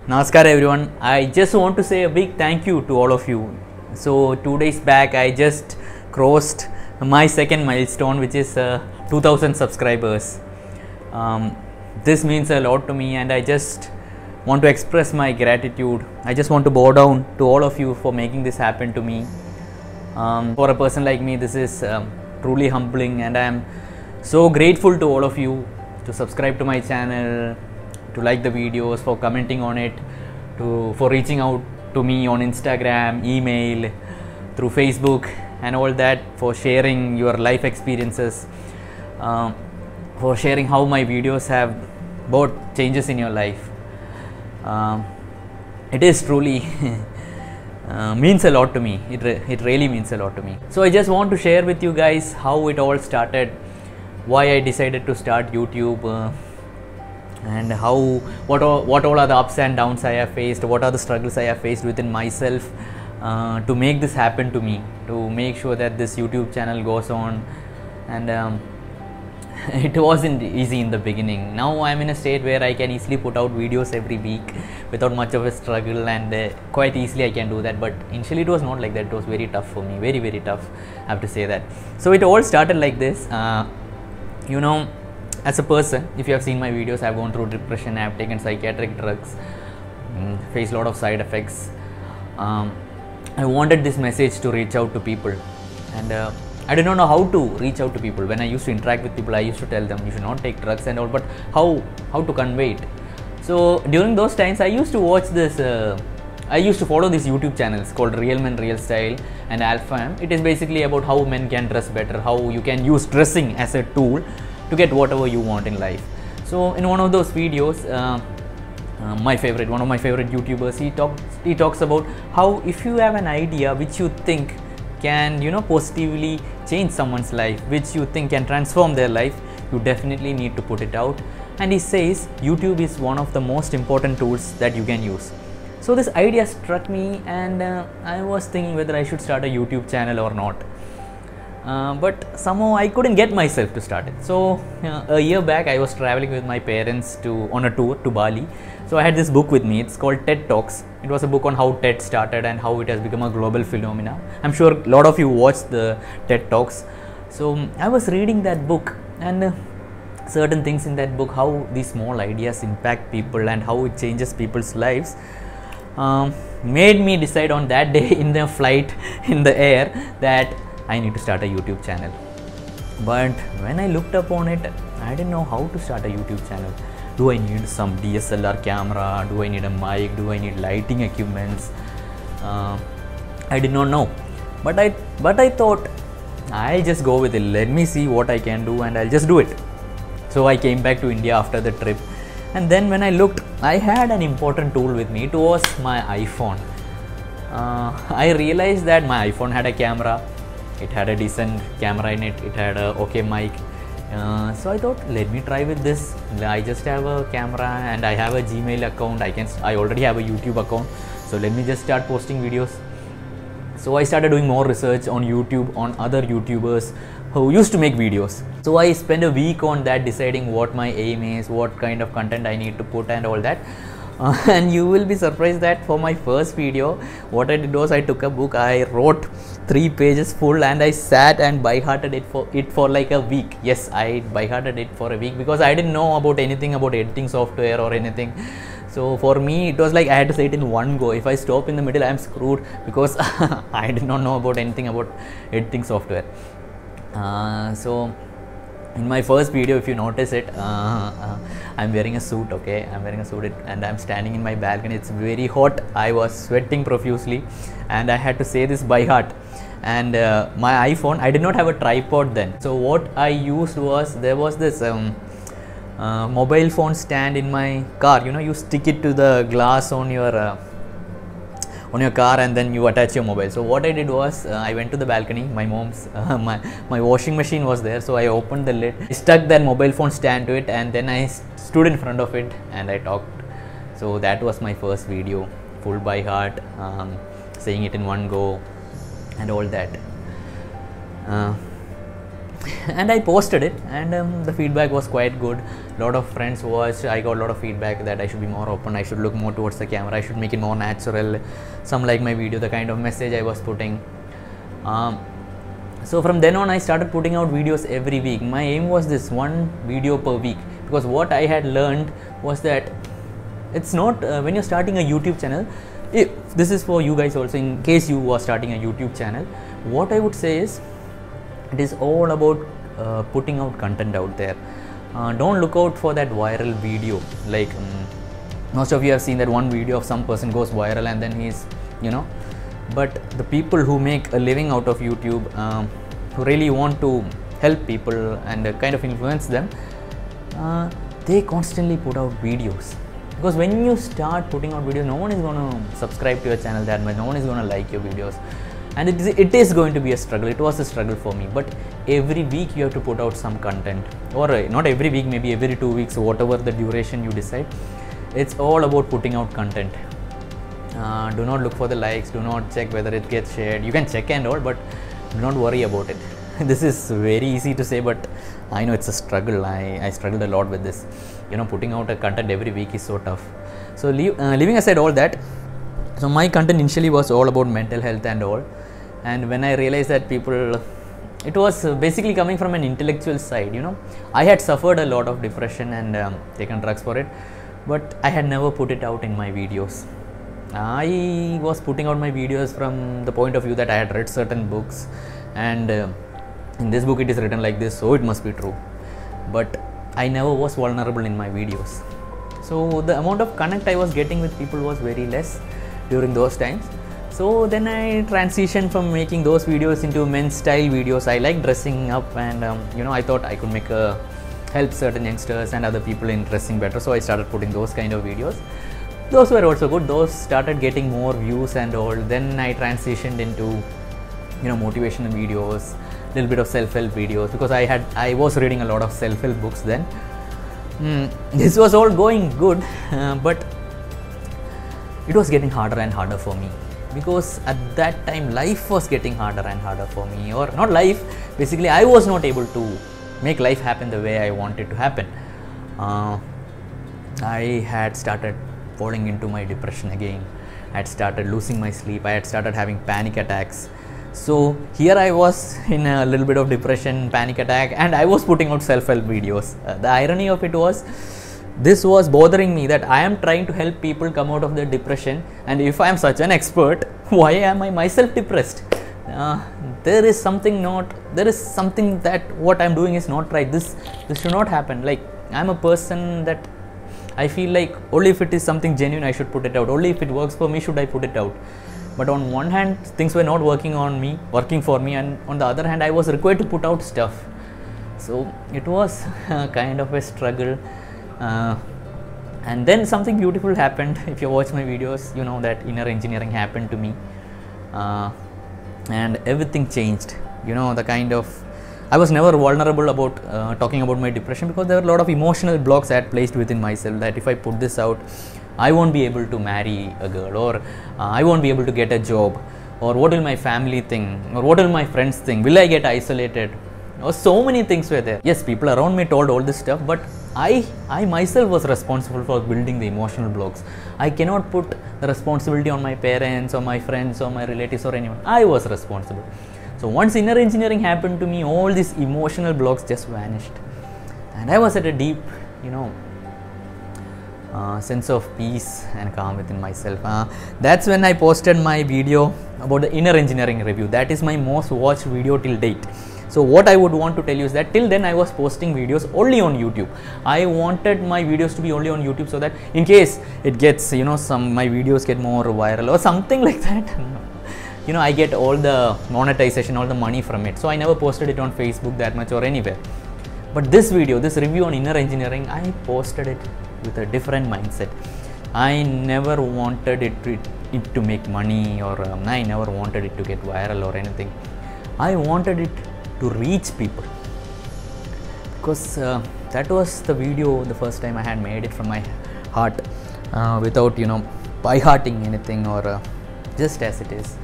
Namaskaram everyone. I just want to say a big thank you to all of you. So 2 days back I just crossed my second milestone, which is 2000 subscribers. This means a lot to me and I just want to express my gratitude. I just want to bow down to all of you for making this happen to me. For a person like me, this is truly humbling, and I am so grateful to all of you to subscribe to my channel, to like the videos, for commenting on it, for reaching out to me on Instagram, email, through Facebook and all that, for sharing your life experiences, for sharing how my videos have brought changes in your life. It is truly means a lot to me. It really means a lot to me. So I just want to share with you guys how it all started, why I decided to start YouTube, and what all are the ups and downs I have faced, what are the struggles I have faced within myself to make this happen to me, to make sure that this YouTube channel goes on. And it wasn't easy in the beginning. Now I'm in a state where I can easily put out videos every week without much of a struggle, and quite easily I can do that. But initially it was not like that. It was very tough for me, very, very tough, I have to say that. So it all started like this. You know, as a person, if you have seen my videos, I have gone through depression, I have taken psychiatric drugs, faced a lot of side effects. I wanted this message to reach out to people, and I did not know how to reach out to people. When I used to interact with people, I used to tell them you should not take drugs and all, but how to convey it. So during those times I used to watch this, I used to follow these YouTube channels called Real Men Real Style and Alpha M. It is basically about how men can dress better, how you can use dressing as a tool to get whatever you want in life. So in one of those videos, one of my favorite YouTubers, he talks about how if you have an idea which you think can positively change someone's life, which you think can transform their life, you definitely need to put it out. And he says YouTube is one of the most important tools that you can use. So this idea struck me, and I was thinking whether I should start a YouTube channel or not. But somehow I couldn't get myself to start it. So a year back I was traveling with my parents on a tour to Bali. So I had this book with me. It's called TED Talks. It was a book on how TED started and how it has become a global phenomenon. I'm sure a lot of you watched the TED Talks. So I was reading that book, and certain things in that book, how these small ideas impact people and how it changes people's lives, made me decide on that day in the flight in the air that I need to start a YouTube channel. But when I looked upon it, I didn't know how to start a YouTube channel. Do I need some DSLR camera? Do I need a mic? Do I need lighting equipments? I did not know. But I thought I'll just go with it. Let me see what I can do and I'll just do it. So I came back to India after the trip, and then when I looked, I had an important tool with me. It was my iPhone. I realized that my iPhone had a camera. It had a decent camera in it. It had a okay mic. So I thought, let me try with this. I just have a camera and I have a Gmail account. I already have a YouTube account. So let me just start posting videos. So I started doing more research on YouTube, on other YouTubers who used to make videos. So I spent a week on that, deciding what my aim is, what kind of content I need to put and all that. And you will be surprised that for my first video, what I did was I took a book, I wrote 3 pages full, and I sat and by-hearted it for like a week. Yes, I by-hearted it for a week because I didn't know about anything about editing software or anything. So for me, it was like I had to say it in one go. If I stop in the middle, I am screwed because I did not know about anything about editing software. So in my first video, if you notice it, I'm wearing a suit, okay? I'm wearing a suit and I'm standing in my balcony. It's very hot. I was sweating profusely and I had to say this by heart. And my iPhone, I did not have a tripod then. So what I used was, there was this mobile phone stand in my car. You stick it to the glass on your car and then you attach your mobile. So what I did was, I went to the balcony. My mom's my washing machine was there, so I opened the lid, stuck that mobile phone stand to it, and then I stood in front of it and I talked. So that was my first video, full by heart, saying it in one go and all that. and I posted it, and the feedback was quite good. A lot of friends watched. I got a lot of feedback that I should be more open, I should look more towards the camera, I should make it more natural. Some like my video, the kind of message I was putting. So from then on I started putting out videos every week. My aim was this, one video per week, because what I had learned was that it's not when you're starting a YouTube channel, if this is for you guys also, in case you are starting a YouTube channel, what I would say is, it is all about putting out content out there. Don't look out for that viral video. Like most of you have seen that one video of some person goes viral and then he's, but the people who make a living out of YouTube, who really want to help people and kind of influence them, they constantly put out videos. Because when you start putting out videos, no one is going to subscribe to your channel that much, no one is going to like your videos, and it is going to be a struggle. It was a struggle for me, but every week you have to put out some content, or not every week, maybe every 2 weeks, whatever the duration you decide. It's all about putting out content. Do not look for the likes, do not check whether it gets shared. You can check and all, but do not worry about it. This is very easy to say, but I know it's a struggle. I struggled a lot with this. Putting out a content every week is so tough. So leaving aside all that, so my content initially was all about mental health and all, and when I realized that people, it was basically coming from an intellectual side. I had suffered a lot of depression and taken drugs for it, but I had never put it out in my videos. I was putting out my videos from the point of view that I had read certain books, and in this book it is written like this, so it must be true. But I never was vulnerable in my videos. So the amount of connect I was getting with people was very less during those times. So then I transitioned from making those videos into men's style videos. I like dressing up, and I thought I could help certain youngsters and other people in dressing better. So I started putting those kind of videos. Those were also good. Those started getting more views and all. Then I transitioned into motivational videos, little bit of self-help videos, because I was reading a lot of self-help books then. This was all going good, but it was getting harder and harder for me, because at that time life was getting harder and harder for me, or not life, basically I was not able to make life happen the way I wanted to happen. I had started falling into my depression again. I had started losing my sleep. I had started having panic attacks. So here I was in a little bit of depression, panic attack, and I was putting out self-help videos. The irony of it was, this was bothering me, that I am trying to help people come out of their depression, and if I am such an expert, why am I myself depressed? There is something that what I am doing is not right. This should not happen. Like, I am a person that I feel like only if it is something genuine I should put it out. Only if it works for me should I put it out. But on one hand, things were not working for me, and on the other hand, I was required to put out stuff. So it was kind of a struggle. And then something beautiful happened. If you watch my videos, you know that inner engineering happened to me, and everything changed. I was never vulnerable about talking about my depression, because there were a lot of emotional blocks I had placed within myself, that if I put this out, I won't be able to marry a girl, or I won't be able to get a job, or what will my family think, or what will my friends think, will I get isolated, or so many things were there. Yes, people around me told all this stuff, but I myself was responsible for building the emotional blocks. I cannot put the responsibility on my parents or my friends or my relatives or anyone. I was responsible. So once inner engineering happened to me, all these emotional blocks just vanished, and I was at a deep, sense of peace and calm within myself. That's when I posted my video about the inner engineering review. That is my most watched video till date. So what I would want to tell you is that till then I was posting videos only on YouTube. I wanted my videos to be only on YouTube, so that in case it gets, my videos get more viral or something like that, I get all the monetization, all the money from it. So I never posted it on Facebook that much or anywhere. But this video, this review on inner engineering, I posted it with a different mindset. I never wanted it to make money, or I never wanted it to get viral or anything. I wanted it to reach people, because that was the video the first time I had made it from my heart, without by hearting anything, or just as it is.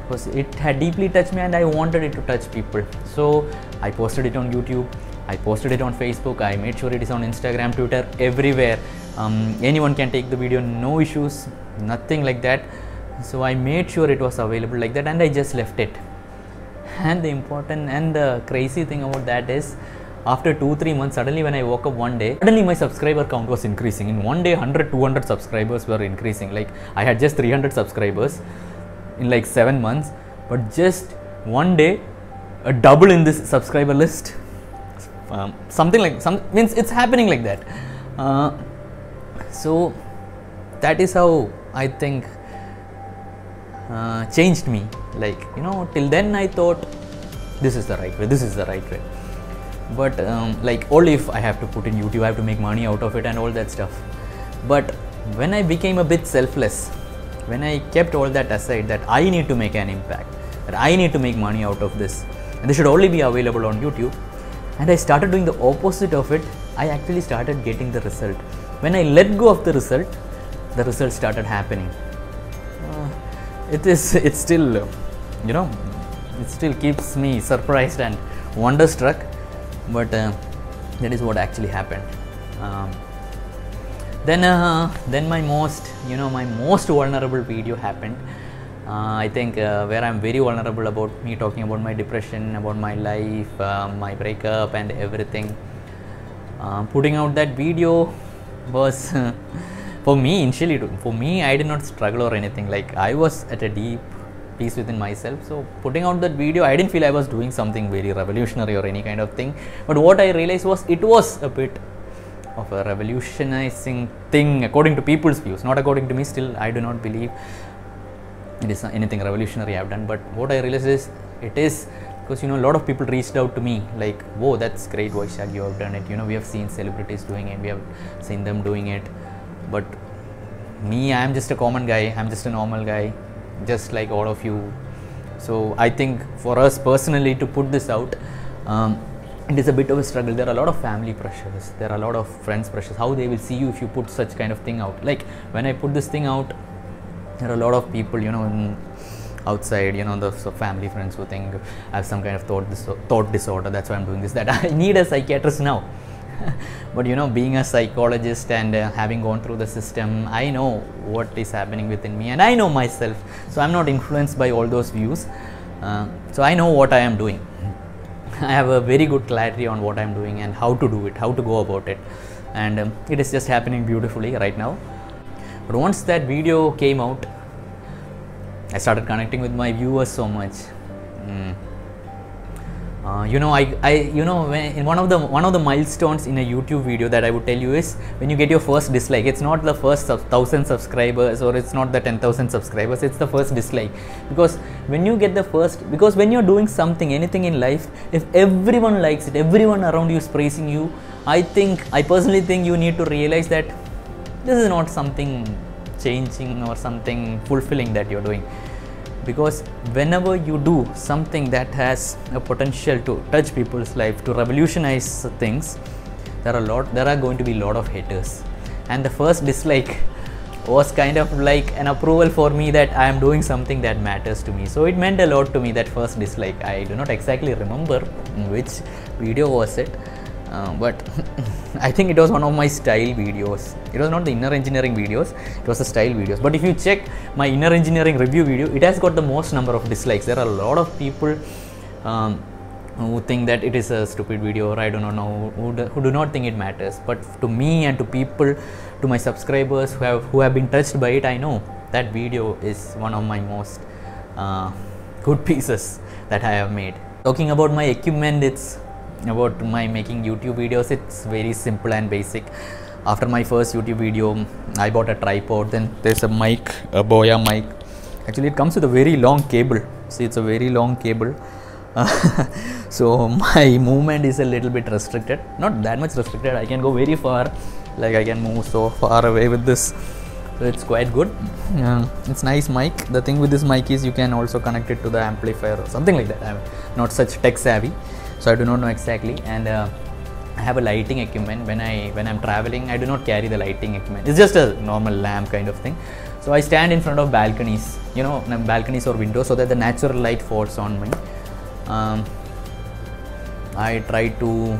because it had deeply touched me and I wanted it to touch people. So I posted it on YouTube, I posted it on Facebook, I made sure it is on Instagram, Twitter, everywhere. Anyone can take the video, no issues, nothing like that. So I made sure it was available like that, and I just left it. And the important and the crazy thing about that is, after 2-3 months, suddenly when I woke up one day, suddenly my subscriber count was increasing. In one day, 100-200 subscribers were increasing. Like, I had just 300 subscribers in like 7 months, but just one day, a double in this subscriber list. Means it's happening like that. So that is how I think changed me. Like, you know, till then I thought this is the right way, but like, only if I have to put in YouTube, I have to make money out of it and all that stuff. But when I became a bit selfless, when I kept all that aside, that I need to make an impact, that I need to make money out of this, and this should only be available on YouTube, and I started doing the opposite of it, I actually started getting the result. When I let go of the result started happening. It's still, you know, it still keeps me surprised and wonderstruck, but that is what actually happened. Then my most vulnerable video happened. I think where I'm very vulnerable about me talking about my depression, about my life, my breakup and everything. Putting out that video was for me initially. For me, I did not struggle or anything. Like, I was at a deep peace within myself. So putting out that video, I didn't feel I was doing something very revolutionary or any kind of thing. But what I realized was, it was a bit of a revolutionizing thing according to people's views, not according to me. Still, I do not believe it is anything revolutionary I've done. But what I realized is, it is because, you know, a lot of people reached out to me like, whoa, that's great, Vaisakh, you have done it. You know, we have seen celebrities doing it, we have seen them doing it. But me, I am just a common guy, I'm just a normal guy, just like all of you. So I think for us personally to put this out, it is a bit of a struggle. There are a lot of family pressures, there are a lot of friends pressures, how they will see you if you put such kind of thing out. Like, when I put this thing out, there are a lot of people, you know, outside, you know, the family friends who think I have some kind of thought disorder, that's why I'm doing this, that I need a psychiatrist now. But, you know, being a psychologist and having gone through the system, I know what is happening within me and I know myself. So I'm not influenced by all those views. So I know what I am doing. I have a very good clarity on what I'm doing and how to do it, how to go about it. And it is just happening beautifully right now. But once that video came out, I started connecting with my viewers so much. You know, when one of the milestones in a YouTube video that I would tell you is when you get your first dislike. It's not the first 1,000 subscribers or it's not the 10,000 subscribers. It's the first dislike, because when you get the first, because when you're doing something, anything in life, if everyone likes it, everyone around you is praising you, I personally think you need to realize that this is not something changing or something fulfilling that you're doing. Because whenever you do something that has a potential to touch people's life, to revolutionize things, there are going to be a lot of haters. And the first dislike was kind of like an approval for me that I am doing something that matters to me. So it meant a lot to me, that first dislike. I do not exactly remember which video was it, but I think it was one of my style videos. It was not the inner engineering videos, it was the style videos. But if you check my inner engineering review video, it has got the most number of dislikes. There are a lot of people who think that it is a stupid video, or I do not know, who do not think it matters. But to me and to people, to my subscribers who have been touched by it, I know that video is one of my most good pieces that I have made. Talking about my equipment, it's about my making YouTube videos. It's very simple and basic. After my first YouTube video, I bought a tripod, then there's a mic, a Boya mic. Actually, it comes with a very long cable. See, it's a very long cable. So my movement is a little bit restricted, not that much restricted. I can go very far, like I can move so far away with this. So it's quite good. It's nice mic. The thing with this mic is you can also connect it to the amplifier or something like that. I'm not such tech savvy, so I do not know exactly. And I have a lighting equipment. When I'm traveling, I do not carry the lighting equipment. It's just a normal lamp kind of thing. So I stand in front of balconies, balconies or windows, so that the natural light falls on me. I try to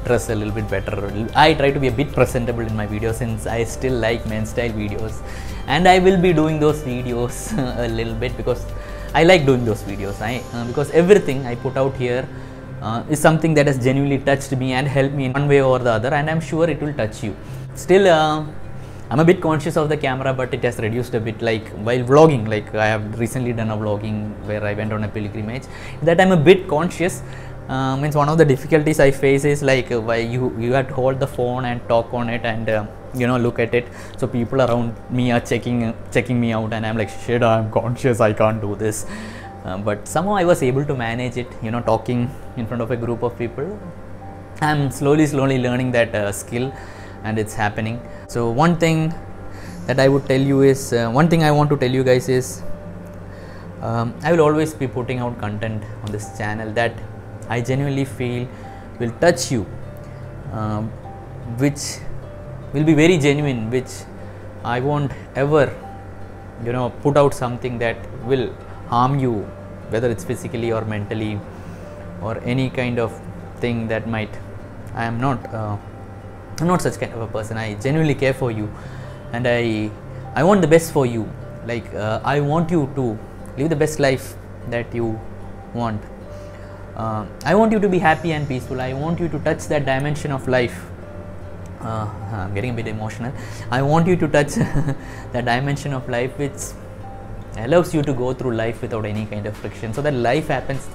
dress a little bit better. I try to be a bit presentable in my videos, since I still like men's style videos, and I will be doing those videos a little bit because I like doing those videos. Because everything I put out here is something that has genuinely touched me and helped me in one way or the other, and I'm sure it will touch you. Still, I'm a bit conscious of the camera, but it has reduced a bit, like while vlogging. Like I have recently done a vlogging where I went on a pilgrimage, that I'm a bit conscious. Means one of the difficulties I face is like why you have to hold the phone and talk on it and look at it, so people around me are checking me out, and I'm like, shit, I'm conscious, I can't do this. But somehow I was able to manage it, talking in front of a group of people. I'm slowly learning that skill, and it's happening. So one thing that I would tell you is, one thing I want to tell you guys is, I will always be putting out content on this channel that I genuinely feel will touch you, which will be very genuine, which I won't ever put out something that will harm you, whether it's physically or mentally or any kind of thing that might. I'm not such kind of a person. I genuinely care for you, and I want the best for you. Like I want you to live the best life that you want. I want you to be happy and peaceful. I want you to touch that dimension of life. I'm getting a bit emotional. I want you to touch that dimension of life which allows you to go through life without any kind of friction, so that life happens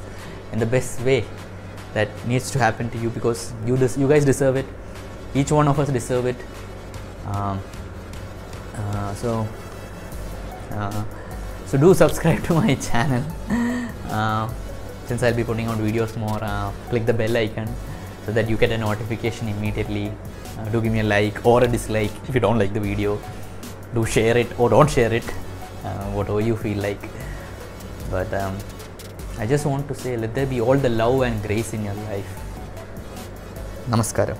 in the best way that needs to happen to you, because you guys deserve it. Each one of us deserve it. So do subscribe to my channel. Since I'll be putting out videos more, click the bell icon so that you get a notification immediately. Do give me a like or a dislike if you don't like the video. Do share it or don't share it, whatever you feel like. But I just want to say, let there be all the love and grace in your life. Namaskaram.